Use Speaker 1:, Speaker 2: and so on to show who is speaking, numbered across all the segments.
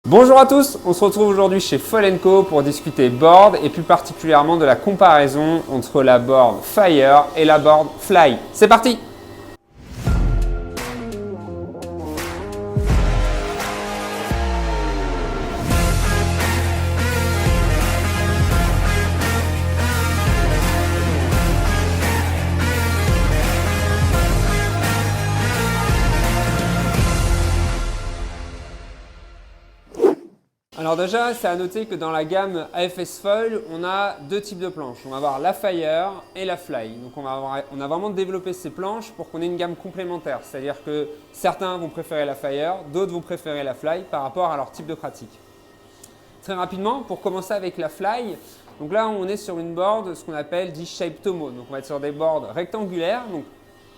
Speaker 1: Bonjour à tous, on se retrouve aujourd'hui chez Foil & Co pour discuter board et plus particulièrement de la comparaison entre la board Fire et la board Fly. C'est parti! Alors déjà, c'est à noter que dans la gamme AFS Foil, on a deux types de planches. On va avoir la Fire et la Fly. Donc on a vraiment développé ces planches pour qu'on ait une gamme complémentaire. C'est-à-dire que certains vont préférer la Fire, d'autres vont préférer la Fly par rapport à leur type de pratique. Très rapidement, pour commencer avec la Fly, donc là on est sur une board, ce qu'on appelle D-Shape Tomo. Donc on va être sur des boards rectangulaires, donc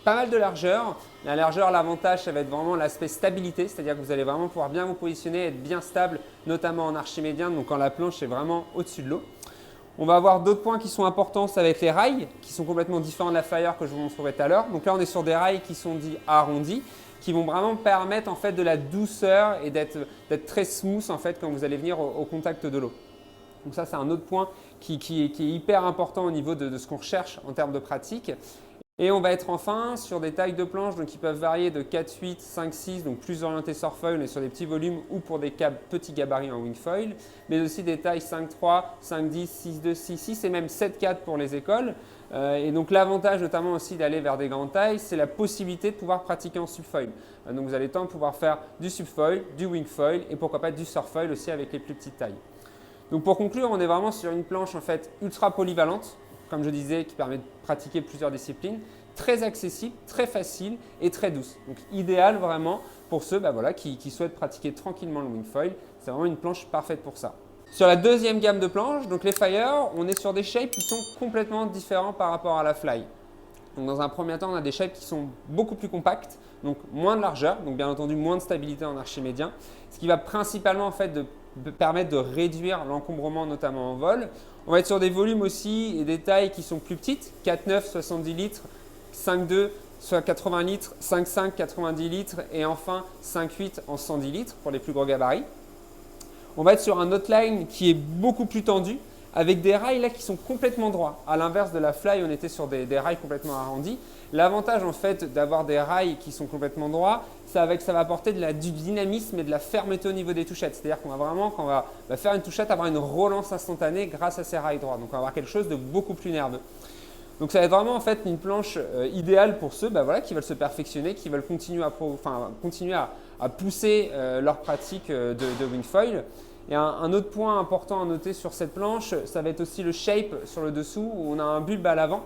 Speaker 1: pas mal de largeur. La largeur, l'avantage, ça va être vraiment l'aspect stabilité, c'est-à-dire que vous allez vraiment pouvoir bien vous positionner, être bien stable, notamment en archimédien, donc quand la planche est vraiment au-dessus de l'eau. On va avoir d'autres points qui sont importants, ça va être les rails, qui sont complètement différents de la Fire que je vous montrerai tout à l'heure. Donc là, on est sur des rails qui sont dits arrondis, qui vont vraiment permettre en fait de la douceur et d'être très smooth en fait quand vous allez venir au contact de l'eau. Donc ça, c'est un autre point qui est hyper important au niveau de ce qu'on recherche en termes de pratique. Et on va être enfin sur des tailles de planches donc qui peuvent varier de 4,8, 5,6, donc plus orienté surfoil, on est sur des petits volumes ou pour des petits gabarits en wingfoil, mais aussi des tailles 5,3, 5,10, 6,2, 6,6 et même 7,4 pour les écoles. Et donc l'avantage notamment aussi d'aller vers des grandes tailles, c'est la possibilité de pouvoir pratiquer en subfoil. Donc vous allez tant pouvoir faire du subfoil, du wingfoil et pourquoi pas du surfoil aussi avec les plus petites tailles. Donc pour conclure, on est vraiment sur une planche en fait ultra polyvalente, comme je disais, qui permet de pratiquer plusieurs disciplines, très accessible, très facile et très douce. Donc idéal vraiment pour ceux qui souhaitent pratiquer tranquillement le wingfoil. C'est vraiment une planche parfaite pour ça. Sur la deuxième gamme de planches, donc les Fire, on est sur des shapes qui sont complètement différents par rapport à la Fly. Donc dans un premier temps, on a des shapes qui sont beaucoup plus compacts, donc moins de largeur, donc bien entendu moins de stabilité en archimédien, ce qui va principalement en fait permettre de réduire l'encombrement notamment en vol. On va être sur des volumes aussi et des tailles qui sont plus petites, 4,9, 70 litres, 5,2, soit 80 litres, 5,5, 90 litres et enfin 5,8 en 110 litres pour les plus gros gabarits. On va être sur un outline qui est beaucoup plus tendu avec des rails là qui sont complètement droits. À l'inverse de la Fly, on était sur des rails complètement arrondis. L'avantage en fait d'avoir des rails qui sont complètement droits, ça va apporter du dynamisme et de la fermeté au niveau des touchettes. C'est-à-dire qu'on va vraiment, quand on va faire une touchette, avoir une relance instantanée grâce à ces rails droits. Donc on va avoir quelque chose de beaucoup plus nerveux. Donc ça va être vraiment en fait une planche idéale pour ceux qui veulent se perfectionner, qui veulent continuer à pousser leur pratique de wingfoil. Et un autre point important à noter sur cette planche, ça va être aussi le shape sur le dessous où on a un bulbe à l'avant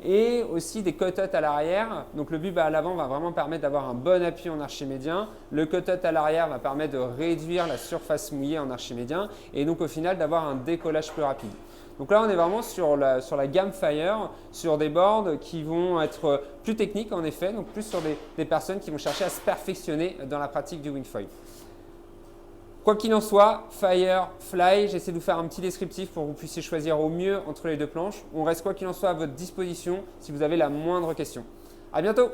Speaker 1: et aussi des cut-outs à l'arrière. Donc le bulbe à l'avant va vraiment permettre d'avoir un bon appui en archimédien. Le cut-out à l'arrière va permettre de réduire la surface mouillée en archimédien et donc au final d'avoir un décollage plus rapide. Donc là, on est vraiment sur la gamme Fire, sur des boards qui vont être plus techniques en effet, donc plus sur des personnes qui vont chercher à se perfectionner dans la pratique du wingfoil. Quoi qu'il en soit, Fire, Fly, j'essaie de vous faire un petit descriptif pour que vous puissiez choisir au mieux entre les deux planches. On reste quoi qu'il en soit à votre disposition si vous avez la moindre question. À bientôt!